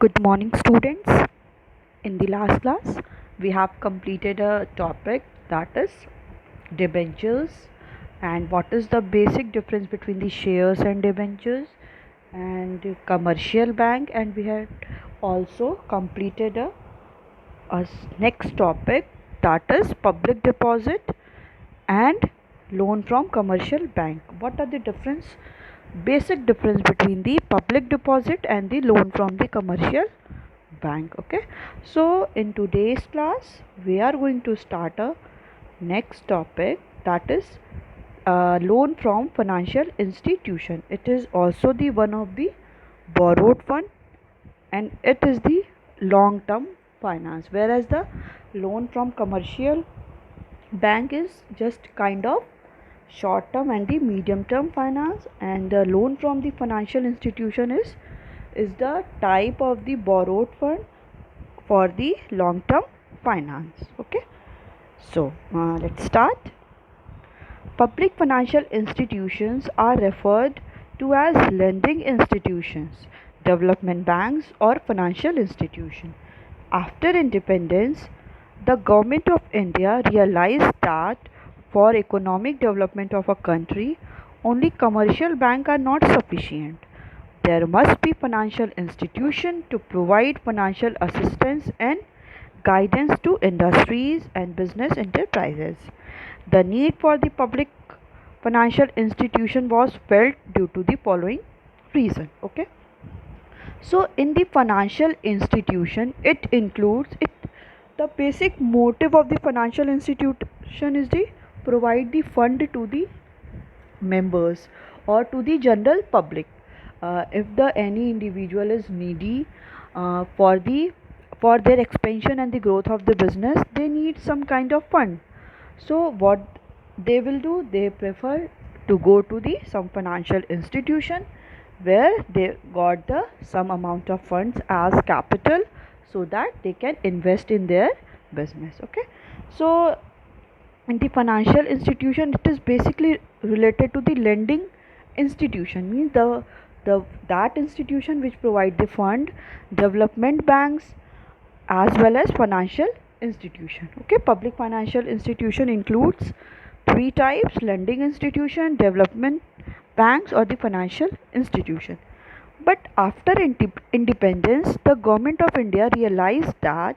Good morning, students. In the last class, we have completed a topic that is debentures and what is the basic difference between the shares and debentures and commercial bank, and we had also completed a next topic that is public deposit and loan from commercial bank. What are the basic difference between the public deposit and the loan from the commercial bank? Okay, so in today's class we are going to start a next topic that is loan from financial institution. It is also the one of the borrowed fund, and it is the long term finance, whereas the loan from commercial bank is just kind of short term and the medium term finance, and the loan from the financial institution is the type of the borrowed fund for the long term finance. Okay, so let's start. Public financial institutions are referred to as lending institutions, development banks, or financial institutions. After independence, the government of India realized that for economic development of a country, only commercial banks are not sufficient. There must be financial institution to provide financial assistance and guidance to industries and business enterprises. The need for the public financial institution was felt due to the following reason. Okay, so in the financial institution, it includes it the basic motive of the financial institution is to provide the fund to the members or to the general public. If the any individual is needy for their expansion and the growth of the business, they need some kind of fund. So what they will do, they prefer to go to the some financial institution where they got the some amount of funds as capital, so that they can invest in their business. Okay, so in the financial institution, it is basically related to the lending institution, means the that institution which provide the fund, development banks, as well as financial institution. Okay, public financial institution includes three types: lending institution, development banks, or the financial institution. But after independence, the government of India realized that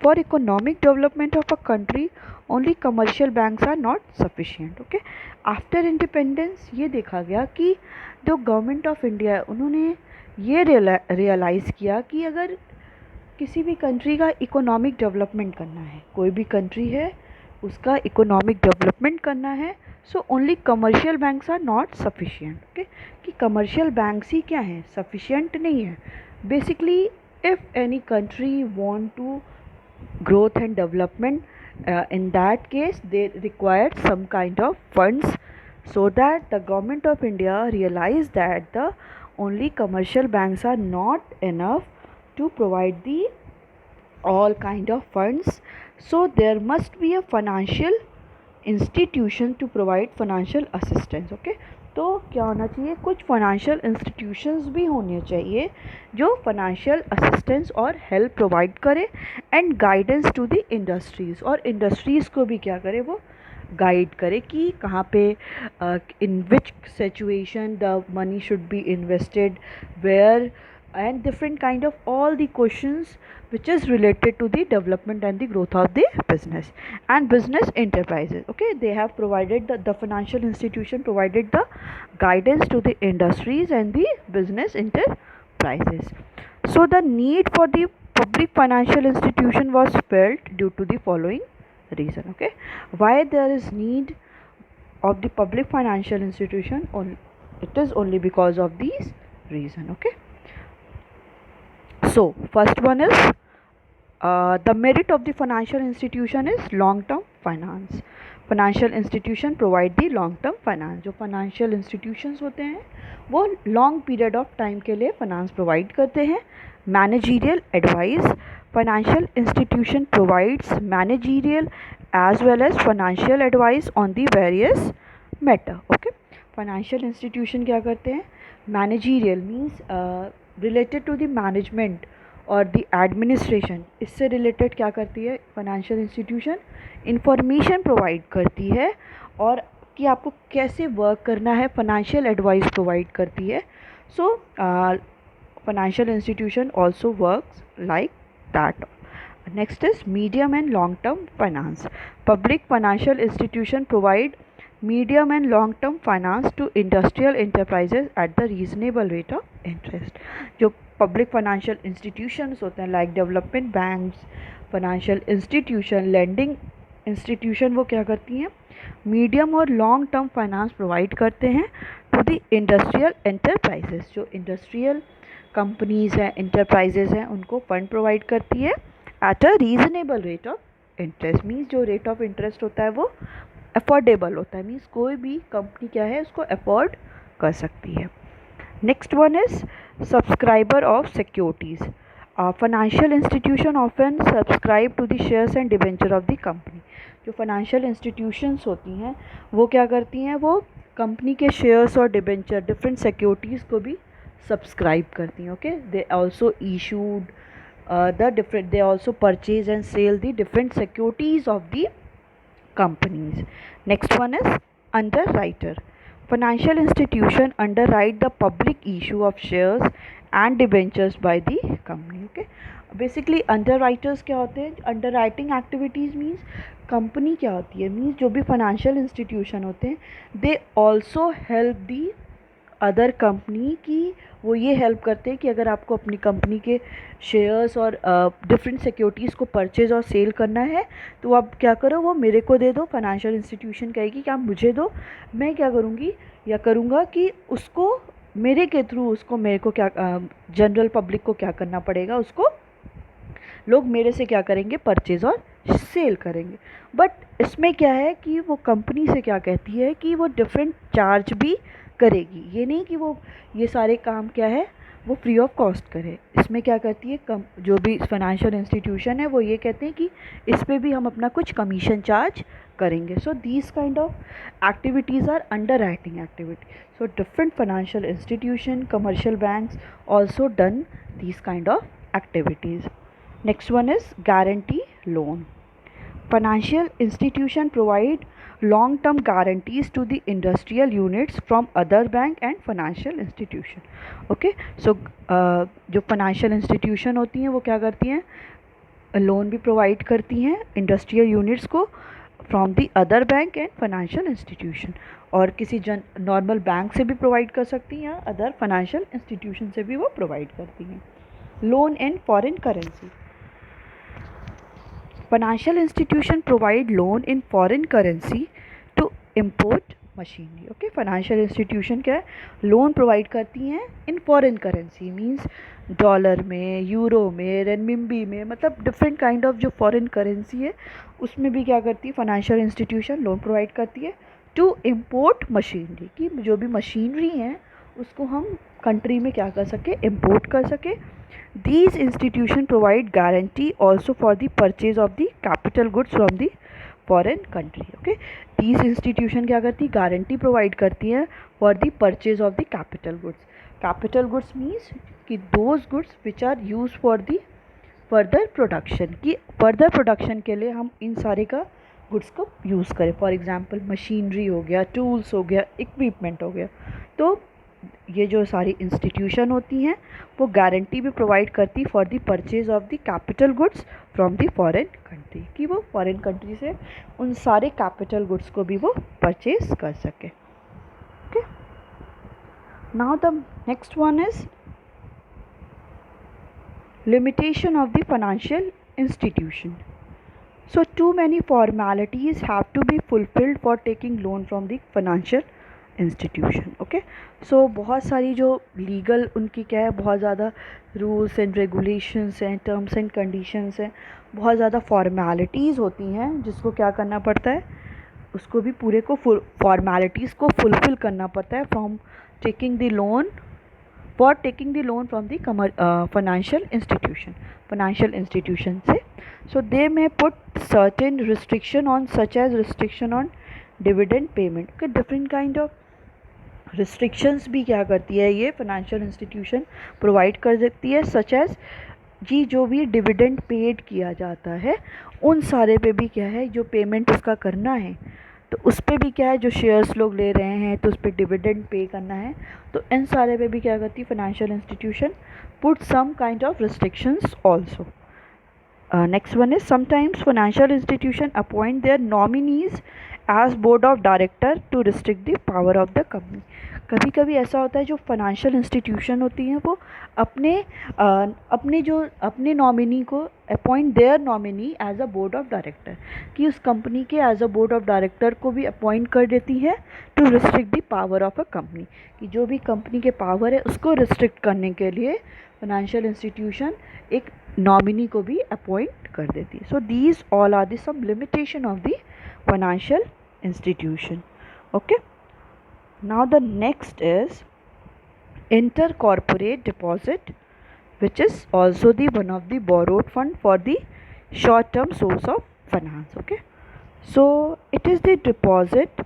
for economic development of a country, only commercial banks are not sufficient. Okay, after independence ये देखा गया कि जो government of India उन्होंने ये realise किया कि अगर किसी भी कंट्री का इकोनॉमिक डेवलपमेंट करना है, कोई भी कंट्री है उसका इकोनॉमिक डेवलपमेंट करना है, so only commercial banks are not sufficient. Okay, कि कमर्शियल बैंक्स ही क्या हैं, सफिशिएंट नहीं है. Basically if any country want to growth and development, in that case they required some kind of funds, so that the government of India realized that the only commercial banks are not enough to provide the all kind of funds, so there must be a financial institution to provide financial assistance. Okay, तो क्या होना चाहिए, कुछ financial institutions भी होने चाहिए जो financial assistance और हेल्प प्रोवाइड करे and guidance to the industries, और इंडस्ट्रीज़ को भी क्या करे, वो गाइड करे कि कहाँ पे in which situation the money should be invested where, and different kind of all the questions which is related to the development and the growth of the business and business enterprises. Okay, they have provided the financial institution provided the guidance to the industries and the business enterprises. So the need for the public financial institution was felt due to the following reason. Okay, why there is need of the public financial institution, it is only because of these reason. Okay, so first one is the merit of the financial institution is long term finance. Financial institution provide the long term finance. जो financial institutions होते हैं वो long period of time के लिए finance provide करते हैं. Managerial advice, financial institution provides managerial as well as financial advice on the various matter. Okay, financial institution क्या करते हैं, managerial means related to the management और द एडमिनिस्ट्रेशन, इससे related क्या करती है फाइनेंशियल इंस्टीट्यूशन, इंफॉर्मेशन प्रोवाइड करती है और कि आपको कैसे वर्क करना है, फाइनेंशियल एडवाइस प्रोवाइड करती है. सो financial institution also works like that. Next is medium and long term finance. Public financial institution provide medium and long term finance to industrial enterprises at the reasonable rate of interest. जो public financial institutions होते हैं like development banks, financial institution, lending institution, वो क्या करती हैं, medium और long term finance provide करते हैं टू द इंडस्ट्रियल एंटरप्राइजेस. जो इंडस्ट्रियल कंपनीज़ हैं, इंटरप्राइजेज हैं, उनको फंड प्रोवाइड करती है at a reasonable rate of interest. Means जो रेट ऑफ इंटरेस्ट होता है वो अफोर्डेबल होता है, मीन्स कोई भी कंपनी क्या है उसको अफोर्ड कर सकती है. Next one is subscriber of securities. Financial institution often subscribe to the shares and debenture of the company. जो फाइनेंशियल इंस्टीट्यूशंस होती हैं वो क्या करती हैं, वो कंपनी के शेयर्स और डिबेंचर, डिफरेंट सिक्योरिटीज़ को भी सब्सक्राइब करती हैं. Okay, they also issued they also purchase and sell the different securities of the companies. Next one is underwriter. Financial institution underwrite the public issue of shares and debentures by the company. Okay, basically underwriters क्या होते हैं, underwriting activities means company क्या होती है, means जो भी financial institution होते हैं they also help the other company की. वो ये हेल्प करते हैं कि अगर आपको अपनी कंपनी के शेयर्स और डिफरेंट सिक्योरिटीज़ को परचेज और सेल करना है तो आप क्या करो, वो मेरे को दे दो. फाइनेंशियल इंस्टीट्यूशन कहेगी कि आप मुझे दो, मैं क्या करूँगी या करूँगा कि उसको मेरे के थ्रू उसको मेरे को क्या जनरल पब्लिक को क्या करना पड़ेगा, उसको लोग मेरे से क्या करेंगे, परचेज और सेल करेंगे. बट इसमें क्या है कि वो कंपनी से क्या कहती है कि वो डिफरेंट चार्ज भी करेगी. ये नहीं कि वो ये सारे काम क्या है वो फ्री ऑफ कॉस्ट करे. इसमें क्या करती है जो भी फाइनेंशियल इंस्टीट्यूशन है वो ये कहते हैं कि इस पे भी हम अपना कुछ कमीशन चार्ज करेंगे. So these kind of activities are underwriting activity. So different financial institution, commercial banks also done these kind of activities. Next one is guarantee loan. Financial institution provide long-term guarantees to the industrial units from other bank and financial institution. Okay, so जो financial institution होती हैं वो क्या करती हैं, loan भी provide करती हैं इंडस्ट्रियल यूनिट्स को from the other bank and financial institution. और किसी नॉर्मल बैंक से भी प्रोवाइड कर सकती हैं या अदर फाइनेंशियल इंस्टीट्यूशन से भी वो प्रोवाइड करती हैं. Loan in foreign currency. Financial institution provide loan in foreign currency to import machinery. Okay, financial institution क्या है, लोन प्रोवाइड करती हैं in foreign currency, means dollar में, यूरो में, रेनमिंबी में, मतलब डिफरेंट काइंड ऑफ जो फॉरेन करेंसी है उसमें भी क्या करती है फाइनेंशियल इंस्टीट्यूशन लोन प्रोवाइड करती है टू इम्पोर्ट मशीनरी, कि जो भी मशीनरी हैं उसको हम कंट्री में क्या कर सके, इम्पोर्ट कर सके. These institutions provide guarantee also for the purchase of the capital goods from the foreign country. Okay, these institutions क्या करती, गारंटी प्रोवाइड करती हैं for the purchase of the capital goods. Capital goods means कि those goods which are used for the further production, कि further production के लिए हम इन सारे का गुड्स को यूज़ करें. फॉर एग्जांपल मशीनरी हो गया, टूल्स हो गया, इक्विपमेंट हो गया. तो ये जो सारी इंस्टीट्यूशन होती हैं वो गारंटी भी प्रोवाइड करती for the purchase of the capital goods from the foreign country, कि वो फॉरेन कंट्री से उन सारे कैपिटल गुड्स को भी वो परचेज कर सके. Okay, now the next one is limitation of the financial institution. So too many formalities have to be fulfilled for taking loan from the financial institution. Okay, so बहुत सारी जो legal उनकी क्या है, बहुत ज़्यादा रूल्स एंड रेगुलेशंस हैं, terms and conditions हैं, बहुत ज़्यादा फॉर्मेलिटीज़ होती हैं जिसको क्या करना पड़ता है, उसको भी पूरे को फॉर्मेलिटीज़ को फुलफ़िल करना पड़ता है from taking the loan, for taking the loan from the financial institution से. So they may put certain restriction on, such as restriction on dividend payment. Okay, different kind of restrictions भी क्या करती है ये financial institution provide कर सकती है, such as जी जो भी डिविडेंड पेड किया जाता है उन सारे पे भी क्या है जो पेमेंट उसका करना है, तो उस पे भी क्या है जो शेयर्स लोग ले रहे हैं तो उस पर डिविडेंड पे करना है, तो इन सारे पे भी क्या करती है financial institution put some kind of restrictions also. Next one is sometimes financial institution appoint their nominees as board of director to restrict the power of the company. कभी कभी ऐसा होता है जो फाइनेंशियल इंस्टीट्यूशन होती हैं वो अपने नॉमिनी को appoint their nominee as a board of director, कि उस कंपनी के as a board of director को भी अपॉइंट कर देती है to restrict the power of a company, कि जो भी कंपनी के पावर है उसको रिस्ट्रिक्ट करने के लिए फाइनेंशियल इंस्टीट्यूशन एक नॉमिनी को भी अपॉइंट कर देती है. So these all are the some limitation of the financial institution. Okay, now the next is intercorporate deposit, which is also the one of the borrowed fund for the short term source of finance. Okay, so it is the deposit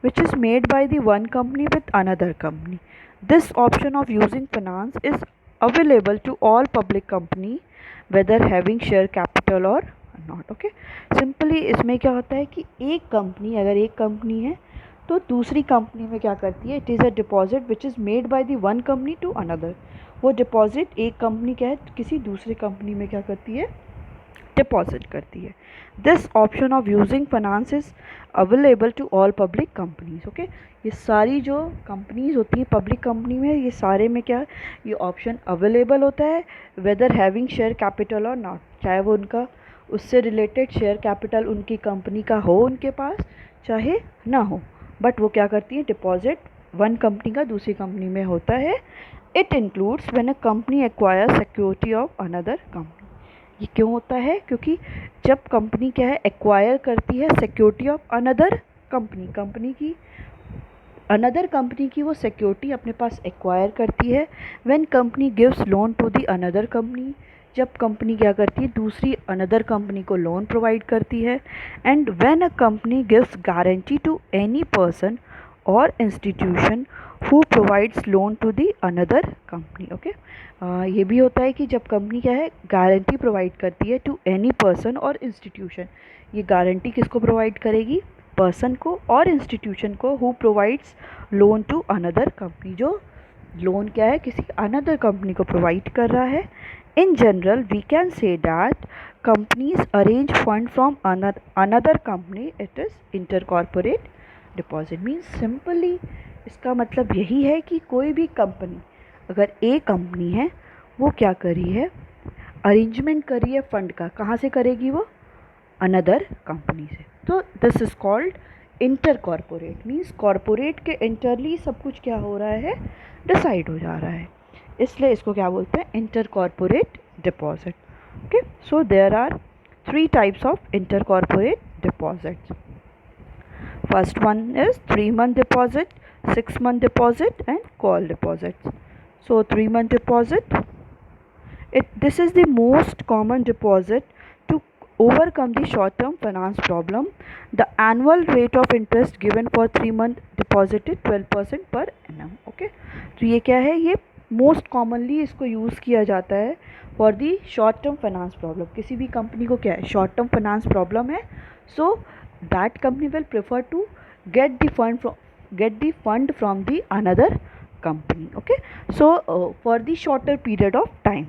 which is made by the one company with another company. This option of using finance is available to all public company whether having share capital or not. Okay, simply इसमें क्या होता है कि एक company, अगर एक company है तो दूसरी कंपनी में क्या करती है, it is a deposit which is made by the one company to another. वो डिपॉजिट एक कंपनी क्या है किसी दूसरी कंपनी में क्या करती है, डिपॉजिट करती है. This option of using finance is available to all public companies. Okay, ये सारी जो कंपनीज होती हैं पब्लिक कंपनी में, ये सारे में क्या ये ऑप्शन अवेलेबल होता है वेदर हैविंग शेयर कैपिटल और नॉट, चाहे वो उनका उससे रिलेटेड शेयर कैपिटल उनकी कंपनी का हो उनके पास चाहे ना हो, बट वो क्या करती है डिपॉजिट वन कंपनी का दूसरी कंपनी में होता है. It includes when a company acquire security of another company. ये क्यों होता है, क्योंकि जब कंपनी क्या है एक्वायर करती है security of another company, company की अनदर कंपनी की वो सिक्योरिटी अपने पास एक्वायर करती है. When company gives loan to the another company, जब कंपनी क्या करती है दूसरी अनदर कंपनी को लोन प्रोवाइड करती है. And when a company gives guarantee to any person or institution who provides loan to the another company. Okay, ये भी होता है कि जब कंपनी क्या है गारंटी प्रोवाइड करती है to any person or institution, ये गारंटी किसको प्रोवाइड करेगी, पर्सन को और इंस्टीट्यूशन को who provides loan to another company, जो लोन क्या है किसी अनदर कंपनी को प्रोवाइड कर रहा है. In general, we can say that companies arrange fund from another company. It is intercorporate deposit. Means simply इसका मतलब यही है कि कोई भी कंपनी, अगर एक कंपनी है वो क्या करी है अरेंजमेंट करी है फंड का, कहाँ से करेगी वो अनदर कंपनी से. तो this is called इंटरकॉर्पोरेट. Means corporate के इंटरली सब कुछ क्या हो रहा है डिसाइड हो जा रहा है, इसलिए इसको क्या बोलते हैं intercorporate deposit. Okay, so there are 3 types of intercorporate deposits. First one is 3-month deposit, 6-month deposit and call deposits. So 3-month deposit, this is the most common deposit to overcome the short term finance problem. The annual rate of interest given for 3-month deposit is 12% per annum. Okay, तो ये क्या है, ये most commonly इसको use किया जाता है for the short term finance problem. किसी भी कंपनी को क्या है शॉर्ट टर्म फाइनेंस प्रॉब्लम है, so that company will prefer to get the fund from the another company. Okay, so for the shorter period of time,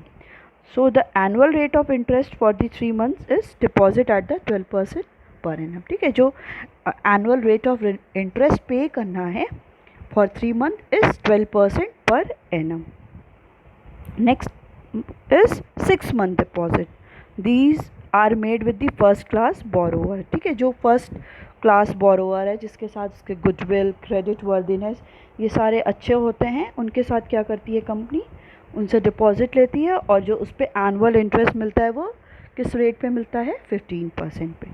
so the annual rate of interest for the 3 months is deposit at the 12% per annum. ठीक है, जो annual rate of interest पे करना है for 3 months is 12% per annum. Next is 6-month deposit. These are made with the first class borrower. ठीक है, जो first class borrower है जिसके साथ उसके गुडविल क्रेडिट वर्दीनेस ये सारे अच्छे होते हैं, उनके साथ क्या करती है कंपनी, उनसे डिपॉजिट लेती है और जो उस पर एनुअल इंटरेस्ट मिलता है वो किस रेट पे मिलता है 15% पे.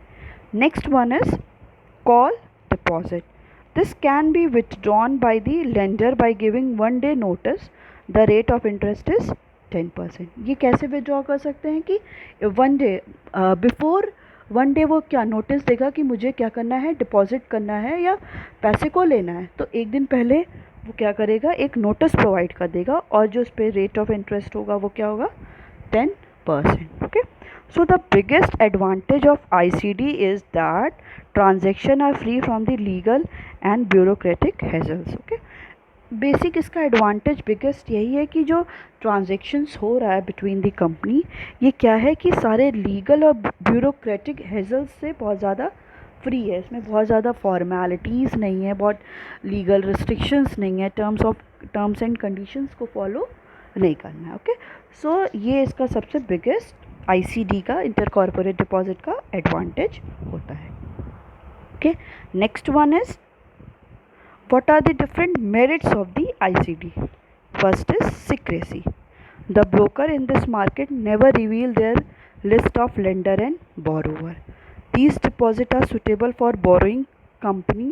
Next one is call deposit. This can be withdrawn by the lender by giving 1 day notice. The rate of interest is 10%. ये कैसे विथड्रॉ कर सकते हैं कि 1 day बिफोर 1 day वो क्या नोटिस देगा कि मुझे क्या करना है डिपॉजिट करना है या पैसे को लेना है, तो एक दिन पहले वो क्या करेगा एक नोटिस प्रोवाइड कर देगा और जो उस पर रेट ऑफ इंटरेस्ट होगा वो क्या होगा Okay, so the biggest advantage of ICD is that transaction are free from the legal and bureaucratic hassles. Okay, basic इसका एडवांटेज बिगेस्ट यही है कि जो ट्रांजेक्शन्स हो रहा है बिटवीन द कंपनी, ये क्या है कि सारे लीगल और ब्यूरोक्रेटिक हेजल्स से बहुत ज़्यादा फ्री है. इसमें बहुत ज़्यादा फॉर्मेलिटीज़ नहीं है, बहुत लीगल रिस्ट्रिक्शंस नहीं है, टर्म्स एंड कंडीशंस को फॉलो नहीं करना है. ओके, सो ये इसका सबसे बिगेस्ट आईसीडी का, इंटर कॉर्पोरेट डिपॉजिट का एडवांटेज होता है. Okay, next one is what are the different merits of the ICD? First is secrecy. The broker in this market never reveal their list of lender and borrower. These deposits are suitable for borrowing company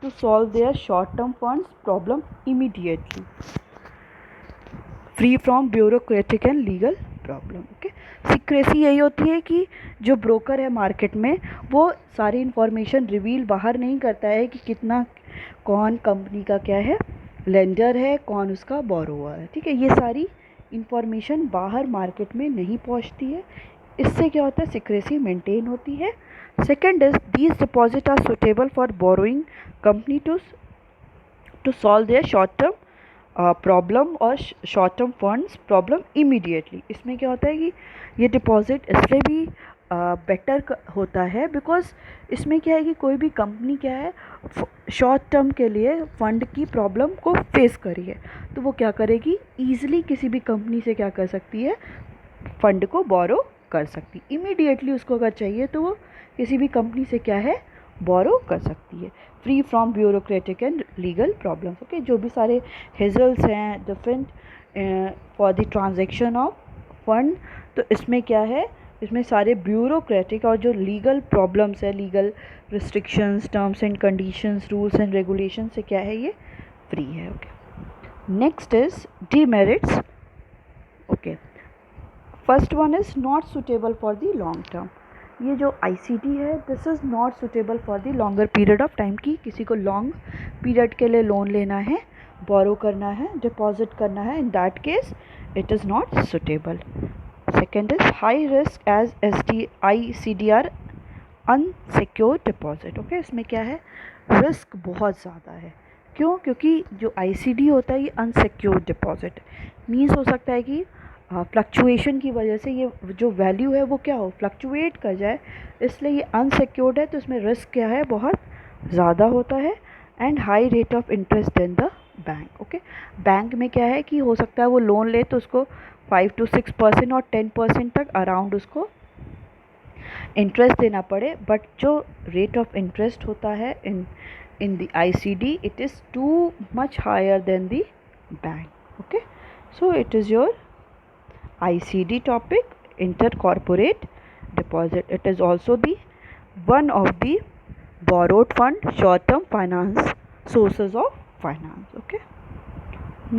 to solve their short-term funds problem immediately, free from bureaucratic and legal problem. Okay, secrecy यही होती है कि जो broker है market में वो सारी information reveal बाहर नहीं करता है कि कितना, कौन कंपनी का क्या है लेंडर है, कौन उसका बोरोवर है. ठीक है, ये सारी इन्फॉर्मेशन बाहर मार्केट में नहीं पहुंचती है. इससे क्या होता है, सिक्रेसी मेंटेन होती है. Second is these deposit are suitable for borrowing company to solve their short term problem और short term funds problem immediately. इसमें क्या होता है कि ये डिपॉजिट इसलिए भी बेटर होता है बिकॉज इसमें क्या है कि कोई भी कंपनी क्या है शॉर्ट टर्म के लिए फ़ंड की प्रॉब्लम को फेस करी है, तो वो क्या करेगी, ईज़िली किसी भी कंपनी से क्या कर सकती है, फ़ंड को बोरो कर सकती. इमीडिएटली उसको अगर चाहिए तो वो किसी भी कंपनी से क्या है, बोरो कर सकती है, free from bureaucratic and legal problems. Okay, जो भी सारे हेजल्स हैं different for the transaction of fund, तो इसमें क्या है, इसमें सारे ब्यूरोक्रेटिक और जो लीगल प्रॉब्लम्स है, legal restrictions, terms and conditions, rules and regulation से क्या है, ये फ्री है. Okay, next is demerits. Okay, first one is not suitable for the long term. ये जो आईसीडी है this is not suitable for the longer period of time, की किसी को लॉन्ग पीरियड के लिए लोन लेना है, बोरो करना है, डिपॉजिट करना है, in that case it is not suitable. Second is high risk as ICD are unsecured deposit. Okay, इसमें क्या है, रिस्क बहुत ज़्यादा है. क्यों? क्योंकि जो आईसीडी होता है ये अनसिक्योर्ड डिपॉजिट मीन्स हो सकता है कि फ्लक्चुएशन की वजह से ये जो वैल्यू है वो क्या हो, फ्लक्चुएट कर जाए, इसलिए ये अनसिक्योर्ड है. तो इसमें रिस्क क्या है, बहुत ज़्यादा होता है. And high rate of interest than the bank. Okay, bank में क्या है कि हो सकता है वो लोन ले तो उसको 5 to 6% और 10% तक अराउंड उसको इंटरेस्ट देना पड़े, बट जो रेट ऑफ इंटरेस्ट होता है in the ICD it is too much higher than the bank. Okay, so it is your ICD topic, intercorporate deposit. It is also the one of the borrowed fund short-term finance sources of finance. Okay.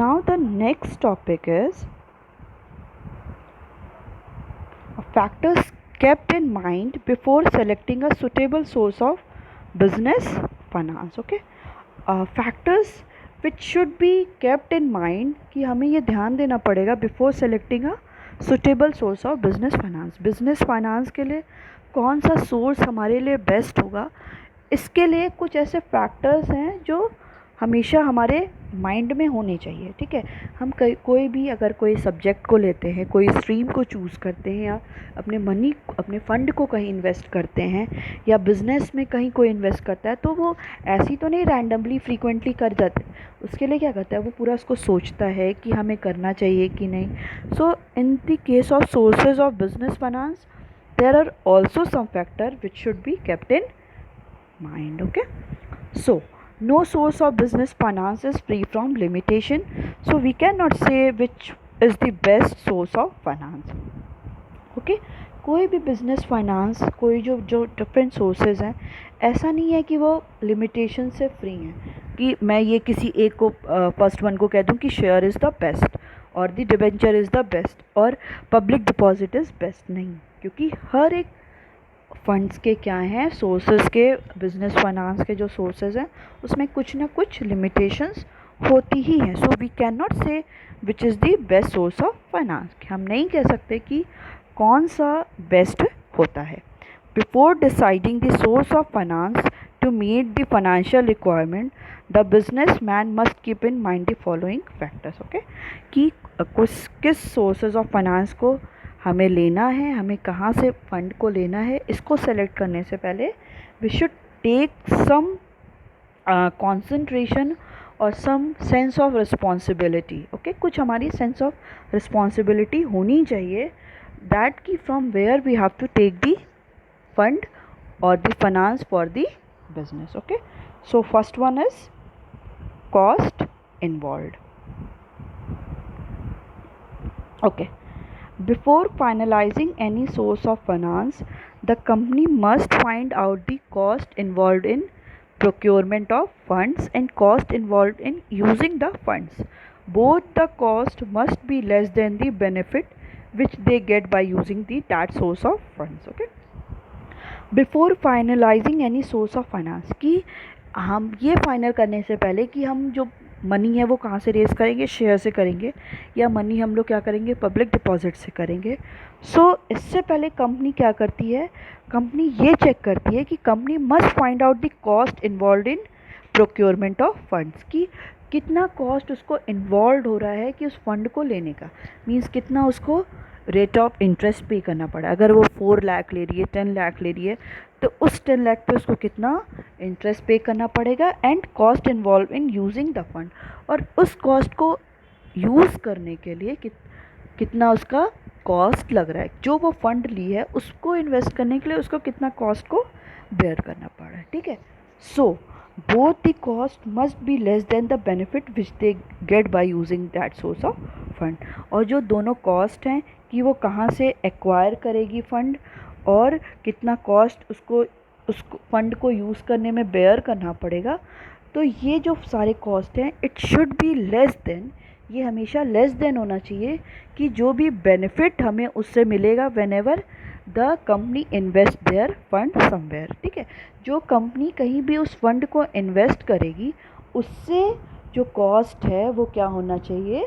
Now the next topic is factors kept in mind before selecting a suitable source of business finance. Okay. Factors which should be kept in mind कि हमें ये ध्यान देना पड़ेगा before selecting a suitable source of business finance. Business finance के लिए कौन सा सोर्स हमारे लिए बेस्ट होगा, इसके लिए कुछ ऐसे फैक्टर्स हैं जो हमेशा हमारे माइंड में होने चाहिए. ठीक है, हम कोई भी अगर कोई सब्जेक्ट को लेते हैं, कोई स्ट्रीम को चूज़ करते हैं, या अपने फ़ंड को कहीं इन्वेस्ट करते हैं, या बिज़नेस में कहीं कोई इन्वेस्ट करता है, तो वो ऐसी तो नहीं रैंडमली फ्रीक्वेंटली कर जाते. उसके लिए क्या करता है, वो पूरा उसको सोचता है कि हमें करना चाहिए कि नहीं. So in the case of sources of business finance there are also some factor which should be kept in mind. Okay, so no source of business finance is free from limitation, so we cannot say which is the best source of finance. Okay, कोई भी business finance, कोई जो different sources हैं, ऐसा नहीं है कि वो लिमिटेशन से फ्री हैं कि मैं ये किसी एक को फर्स्ट वन को कह दूं कि शेयर इज़ द बेस्ट और the debenture is the best और पब्लिक डिपॉजिट इज़ बेस्ट. नहीं, क्योंकि हर एक फंड्स के क्या हैं, सोर्सेज के, बिजनेस फाइनेंस के जो सोर्सेज हैं उसमें कुछ ना कुछ लिमिटेशंस होती ही हैं. सो वी कैन नॉट से which is the best source of finance. हम नहीं कह सकते कि कौन सा बेस्ट होता है. Before deciding the source of finance to meet the financial requirement, the businessman must keep in mind the following factors. Okay, कि किस sources of finance को हमें लेना है, हमें कहाँ से फंड को लेना है, इसको सेलेक्ट करने से पहले we should take some concentration और some sense of responsibility. Okay, कुछ हमारी sense of responsibility होनी चाहिए that कि from where we have to take the fund or the finance for the business. Okay, so first one is cost involved. Okay, before finalizing any source of finance, the company must find out the cost involved in procurement of funds and cost involved in using the funds. Both the cost must be less than the benefit which they get by using that source of funds. Okay, before finalising any source of finance, कि हम ये final करने से पहले कि हम जो money है वो कहाँ से रेज़ करेंगे, शेयर से करेंगे या मनी हम लोग क्या करेंगे, पब्लिक डिपॉजिट से करेंगे. सो इससे पहले कंपनी क्या करती है, कंपनी ये चेक करती है कि company must find out the cost involve in procurement of funds, कि कितना कॉस्ट उसको इन्वॉल्व हो रहा है कि उस फंड को लेने का, मीन्स कितना उसको रेट ऑफ इंटरेस्ट पे करना पड़ा. अगर वो 4 लाख ले रही है, 10 लाख ले रही है, तो उस 10 लाख पे उसको कितना इंटरेस्ट पे करना पड़ेगा. And cost involve in using the fund, और उस कॉस्ट को यूज़ करने के लिए कितना उसका कॉस्ट लग रहा है, जो वो फंड ली है उसको इन्वेस्ट करने के लिए उसको कितना कॉस्ट को बेयर करना पड़ रहा है. ठीक है, सो both the cost must be less than the benefit which they get by using that source of fund. और जो दोनों कॉस्ट हैं कि वो कहाँ से एक्वायर करेगी फंड और कितना कॉस्ट उसको फंड को यूज़ करने में बेयर करना पड़ेगा, तो ये जो सारे कॉस्ट हैं it should be less than, ये हमेशा लेस देन होना चाहिए कि जो भी बेनिफिट हमें उससे मिलेगा when ever the company invest their fund somewhere. ठीक है, जो कंपनी कहीं भी उस फंड को इन्वेस्ट करेगी उससे जो कॉस्ट है वो क्या होना चाहिए,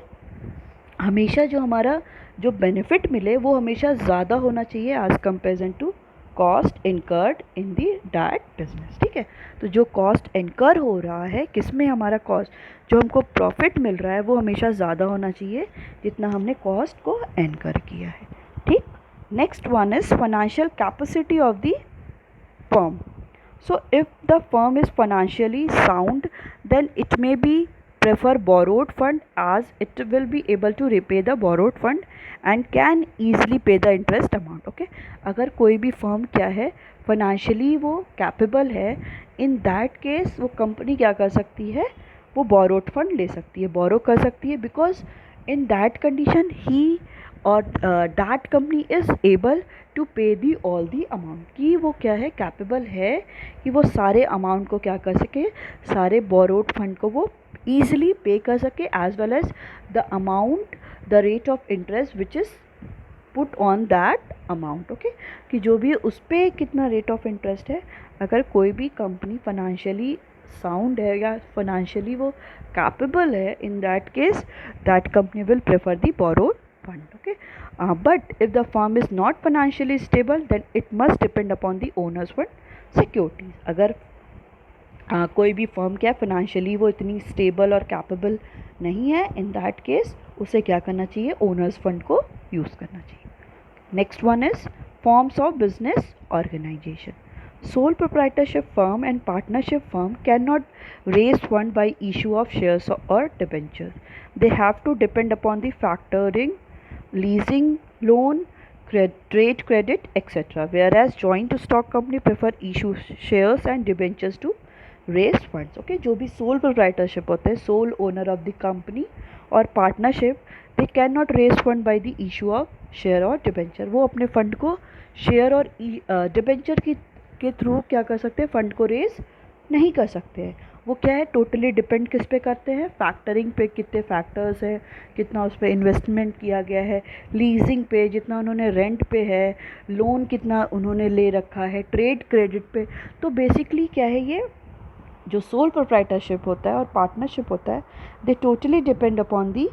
हमेशा जो हमारा जो बेनिफिट मिले वो हमेशा ज़्यादा होना चाहिए as comparison to cost incurred in the that business. ठीक है, तो जो कॉस्ट इनकर हो रहा है, किस में हमारा कॉस्ट, जो हमको प्रॉफिट मिल रहा है वो हमेशा ज़्यादा होना चाहिए जितना हमने कॉस्ट को इनकर किया है. ठीक, next one is financial capacity of the firm. So if the firm is financially sound, then it may be prefer borrowed fund as it will be able to repay the borrowed fund and can easily pay the interest amount. Okay, अगर कोई भी firm क्या है financially वो capable है, in that case वो company क्या कर सकती है, वो borrowed fund ले सकती है, borrow कर सकती है, because in that condition he और that company is able to pay the all the amount, कि वो क्या है, कैपेबल है कि वो सारे अमाउंट को क्या कर सके, सारे बोरोड फंड को वो ईजिली पे कर सके, as well as the amount, the rate of interest which is put on that amount. Okay, कि जो भी उस पर कितना रेट ऑफ इंटरेस्ट है, अगर कोई भी कंपनी फाइनेंशियली साउंड है या फाइनेंशियली वो कैपेबल है, in that case that company will prefer the borrowed fund. Okay, but if the firm is not financially stable, then it must depend upon the owner's fund securities. अगर कोई भी firm क्या financially वो इतनी stable और capable नहीं है, in that case उसे क्या करना चाहिए, ओनर्स फंड को यूज़ करना चाहिए. Next one is forms of business organisation. Sole proprietorship firm and partnership firm cannot raise fund by issue of shares or debentures. They have to depend upon the factoring, leasing, loan, trade credit, etc. Whereas joint stock company prefer issue shares and debentures to raise funds. Okay, जो भी sole proprietorship होते हैं, sole owner of the company और partnership, they cannot raise fund by the issue of share और debenture. वो अपने fund को share और डिबेंचर के थ्रू क्या कर सकते हैं, फंड को रेज नहीं कर सकते हैं. वो क्या है, टोटली डिपेंड किस पे करते हैं, फैक्टरिंग पे, कितने फैक्टर्स हैं, कितना उस पर इन्वेस्टमेंट किया गया है, लीजिंग पे जितना उन्होंने रेंट पे है, लोन कितना उन्होंने ले रखा है, ट्रेड क्रेडिट पे. तो बेसिकली क्या है, ये जो सोल प्रोप्राइटरशिप होता है और पार्टनरशिप होता है, दे टोटली डिपेंड अपॉन दी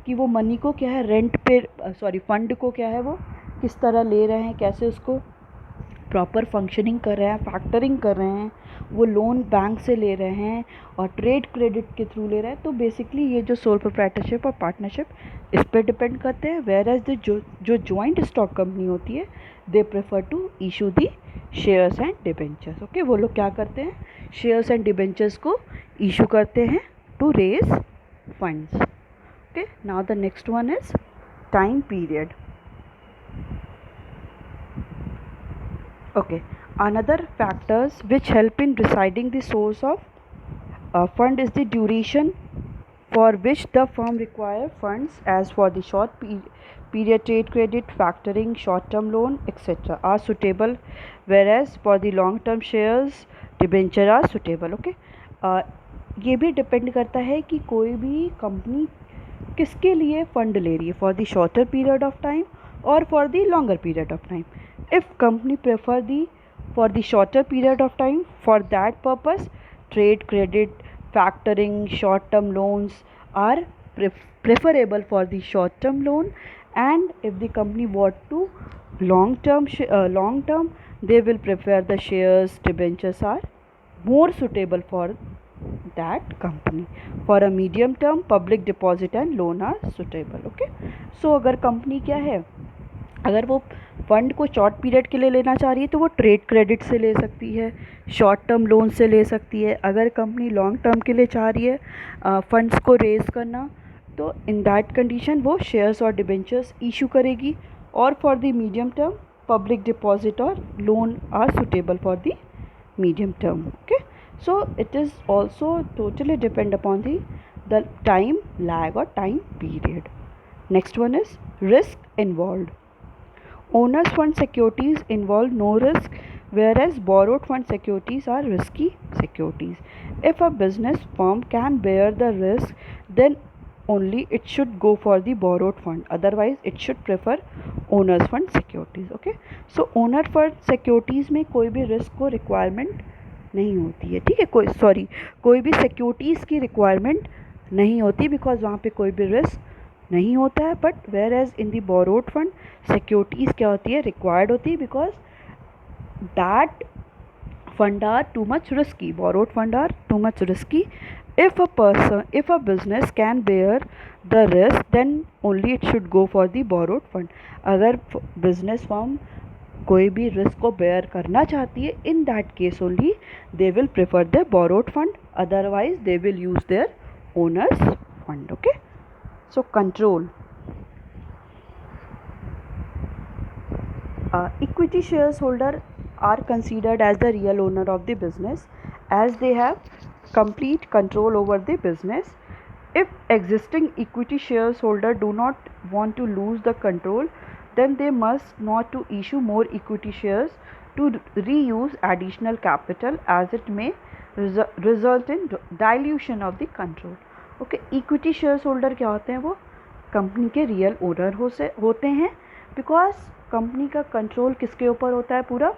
कि वो मनी को क्या है रेंट पे फंड को क्या है वो किस तरह ले रहे हैं, कैसे उसको प्रॉपर फंक्शनिंग कर रहे हैं, फैक्टरिंग कर रहे हैं, वो लोन बैंक से ले रहे हैं और ट्रेड क्रेडिट के थ्रू ले रहे हैं। तो बेसिकली ये जो सोल प्रोप्राइटरशिप और पार्टनरशिप इस पर डिपेंड करते हैं। वेयर एज द जो जॉइंट स्टॉक कंपनी होती है, they prefer to issue the shares and debentures. Okay, वो लोग क्या करते हैं, शेयर्स एंड डिबेंचर्स को इशू करते हैं to raise funds. Okay, now the next one is time period. Okay, another factors which help in deciding the source of fund is the duration for which the firm require funds, as for the short period trade credit, factoring, short-term loan, etc. are suitable, whereas for the long-term shares, debenture are suitable. Okay, ये भी depend करता है कि कोई भी company किसके लिए fund ले रही है, for the shorter period of time और for the longer period of time. If company prefer for the shorter period of time, for that purpose trade credit, factoring, short term loans are preferable for the short term loan. And if the company want to long term, they will prefer the shares, debentures are more suitable for that company. For a medium term, public deposit and loan are suitable. Okay, so अगर company क्या है, अगर वो fund को short period के लिए लेना चाह रही है तो वो ट्रेड क्रेडिट से ले सकती है, शॉर्ट टर्म लोन से ले सकती है. अगर कंपनी लॉन्ग टर्म के लिए चाह रही है फंड्स को रेज़ करना, तो इन दैट कंडीशन वो शेयर्स और डिबेंचर्स इशू करेगी. और for the medium term, public deposit और loan are suitable for the medium term. Okay, so it is also totally depend upon the time lag और time period. Next one is risk involve. Owners fund securities involve no risk, whereas borrowed fund securities are risky securities. If a business firm can bear the risk, then only it should go for the borrowed fund. Otherwise, it should prefer owners fund securities. Okay, so owner fund securities में कोई भी risk को requirement नहीं होती है. ठीक है, कोई भी securities की requirement नहीं होती, because वहाँ पे कोई भी risk नहीं होता है. But whereas in the borrowed fund securities क्या होती है, रिक्वायर्ड होती है, because that fund are too much risky. Borrowed fund are too much risky. If a business can bear the risk, then only it should go for the borrowed fund. अगर business firm कोई भी risk को bear करना चाहती है, in that case only they will prefer the borrowed fund, otherwise they will use their owner's fund. Okay, so control. Equity shareholder are considered as the real owner of the business, as they have complete control over the business. If existing equity shareholder do not want to lose the control, then they must not to issue more equity shares to reuse additional capital, as it may result in dilution of the control. Okay, equity shares holder क्या होते हैं, वो company के real owner होते हैं, because company का control किसके ऊपर होता है, पूरा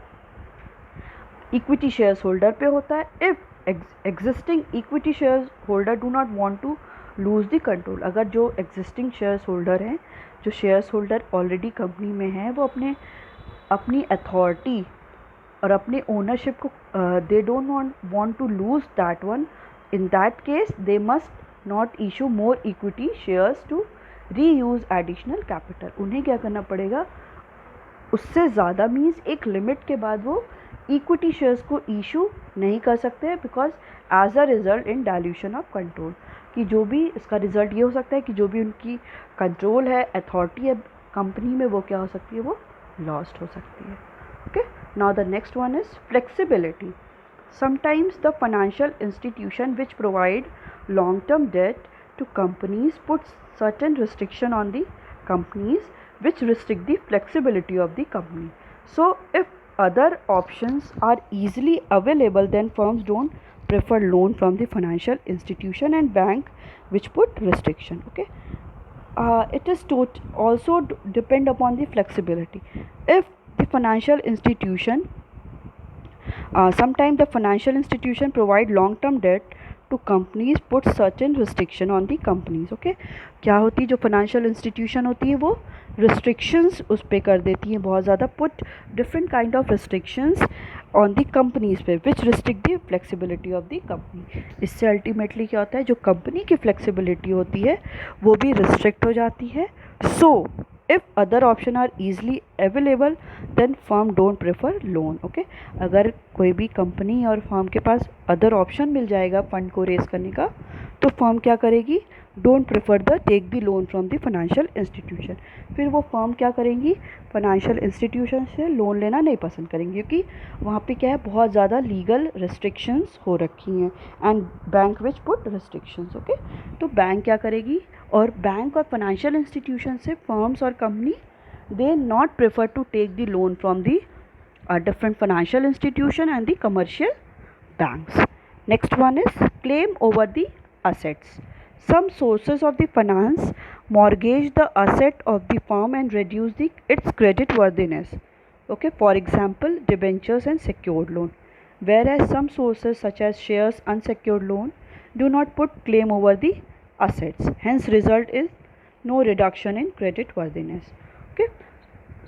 इक्विटी शेयर्स होल्डर पे होता है. If existing equity shares holder do not want to lose the control, अगर जो एग्जिस्टिंग शेयर्स होल्डर हैं, जो शेयर्स होल्डर ऑलरेडी कंपनी में हैं, वो अपनी अथॉरिटी और अपने ओनरशिप को they don't want to lose that one, in that case they must not issue more equity shares to reuse additional capital. उन्हें क्या करना पड़ेगा, उससे ज़्यादा मीन्स एक लिमिट के बाद वो इक्विटी शेयर्स को इशू नहीं कर सकते, because as a result in dilution of control, कि जो भी इसका रिजल्ट ये हो सकता है कि जो भी उनकी कंट्रोल है, अथॉरिटी है कंपनी में, वो क्या हो सकती है, वो लॉस्ट हो सकती है. Okay, now the next one is flexibility. Sometimes the financial institution which provide long-term debt to companies puts certain restriction on the companies which restrict the flexibility of the company. So if other options are easily available, then firms don't prefer loan from the financial institution and bank which put restriction. Okay, it is also depend upon the flexibility. If the financial institution Sometimes the financial institution provide long term debt to companies, put certain restriction on the companies. Okay, क्या होती है जो financial institution होती है वो restrictions उस पे कर देती हैं बहुत ज़्यादा, put different kind of restrictions on the companies पे, which restrict the flexibility of the company. इससे ultimately क्या होता है, जो company की flexibility होती है वो भी restrict हो जाती है. So if other option are easily available then firm don't prefer loan. Okay, अगर कोई भी कंपनी और फर्म के पास अदर ऑप्शन मिल जाएगा फंड को रेज करने का तो फर्म क्या करेगी, don't prefer the take the loan from the financial institution. फिर वो फर्म क्या करेंगी, फाइनेंशियल इंस्टीट्यूशन से लोन लेना नहीं पसंद करेंगी क्योंकि वहाँ पे क्या है बहुत ज़्यादा लीगल रिस्ट्रिक्शंस हो रखी हैं and bank which put restrictions. Okay, तो बैंक क्या करेगी, और बैंक और फाइनेंशियल इंस्टीट्यूशन से फर्म्स और company they not prefer to take the loan from the different financial institution and the commercial banks. Next one is claim over the assets. Some sources of the finance mortgage the asset of the firm and reduce its credit worthiness. Okay, for example debentures and secured loan, whereas some sources such as shares, unsecured loan do not put claim over the assets, hence result is no reduction in credit worthiness. Okay,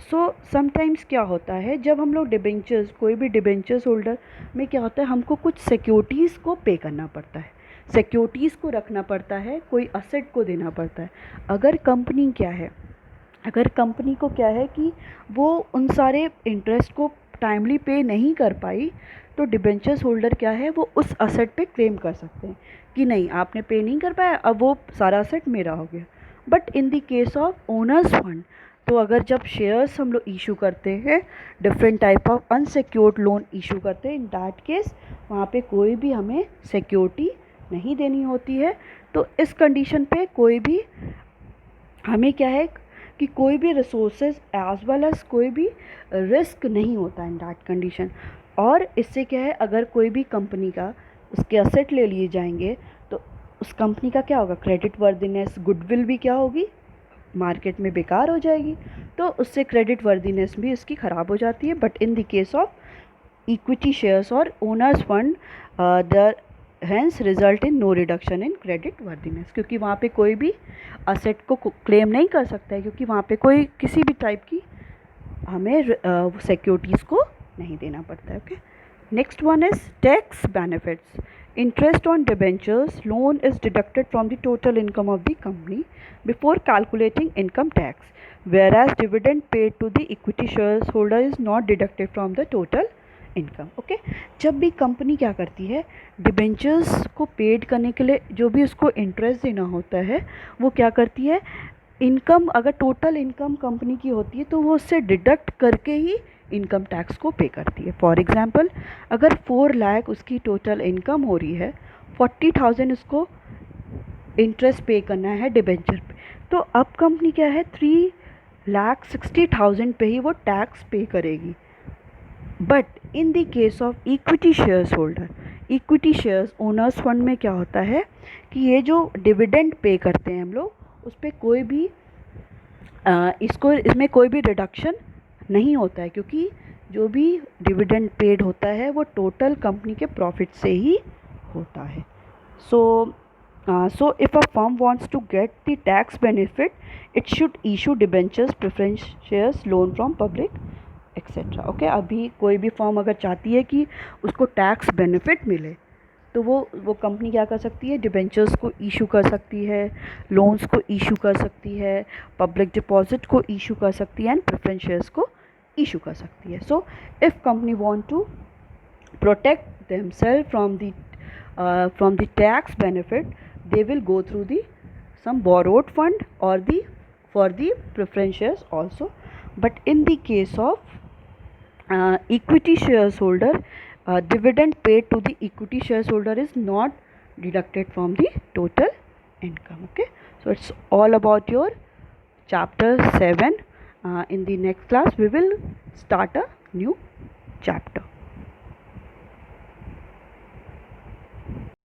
so sometimes क्या होता है जब हम लोग debentures, कोई भी debentures holder में क्या होता है हमको कुछ सिक्योरिटीज़ को पे करना पड़ता है, सिक्योरिटीज़ को रखना पड़ता है, कोई असेट को देना पड़ता है. अगर कंपनी क्या है, अगर कंपनी को क्या है कि वो उन सारे इंटरेस्ट को टाइमली पे नहीं कर पाई तो डिबेंचर्स होल्डर क्या है वो उस असेट पे क्लेम कर सकते हैं कि नहीं आपने पे नहीं कर पाया, अब वो सारा असेट मेरा हो गया. But in the case of owner's fund, तो अगर जब शेयर्स हम लोग इशू करते हैं, different type of unsecured loan issue करते हैं, इन दैट केस वहाँ पे कोई भी हमें सिक्योरिटी नहीं देनी होती है. तो इस कंडीशन पे कोई भी हमें क्या है कि कोई भी रिसोर्सेज एज वेल एज कोई भी रिस्क नहीं होता इन दैट कंडीशन. और इससे क्या है अगर कोई भी कंपनी का उसके असेट ले लिए जाएंगे तो उस कंपनी का क्या होगा, क्रेडिट वर्दिनेस, गुडविल भी क्या होगी मार्केट में बेकार हो जाएगी, तो उससे क्रेडिट वर्दीनेस भी इसकी ख़राब हो जाती है. But in the case of equity shares और owners fund the hence result in no reduction in credit worthiness, क्योंकि वहाँ पे कोई भी असेट को क्लेम नहीं कर सकता है क्योंकि वहाँ पे कोई किसी भी टाइप की हमें सिक्योरिटीज़ को नहीं देना पड़ता है. Okay, next one is tax benefits. Interest on debentures loan is deducted from the total income of the company before calculating income tax, whereas dividend paid to the equity shareholder is not deducted from the total income. Okay, जब भी company क्या करती है debentures को paid करने के लिए जो भी उसको इंटरेस्ट देना होता है वो क्या करती है, इनकम अगर टोटल इनकम कंपनी की होती है तो वो उससे डिडक्ट करके ही इनकम टैक्स को पे करती है. फॉर एग्जांपल अगर 4 लाख उसकी टोटल इनकम हो रही है, 40,000 उसको इंटरेस्ट पे करना है डिबेंचर पे, तो अब कंपनी क्या है 3,60,000 पे ही वो टैक्स पे करेगी. But in the case of equity shares holder, equity shares owner's fund में क्या होता है कि ये जो डिविडेंड पे करते हैं हम लोग उस पर कोई भी इसमें कोई भी रिडक्शन नहीं होता है क्योंकि जो भी डिविडेंड पेड होता है वो टोटल कंपनी के प्रॉफिट से ही होता है. So if a firm wants to get the tax benefit it should issue debentures, preference shares, loan from public etcetera. Okay, अभी कोई भी फर्म अगर चाहती है कि उसको टैक्स बेनिफिट मिले तो वो कंपनी क्या कर सकती है, डिबेंचर्स को इशू कर सकती है, लोन्स को इशू कर सकती है, पब्लिक डिपॉजिट को इशू कर सकती है एंड प्रेफरेंस शेयर्स को इशू कर सकती है. So if company want to protect themselves from the tax benefit they will go through the some borrowed fund or for the preference shares also. But in the case of equity shareholder, dividend paid to the equity shareholder is not deducted from the total income. Okay, so it's all about your chapter 7. In the next class we will start a new chapter.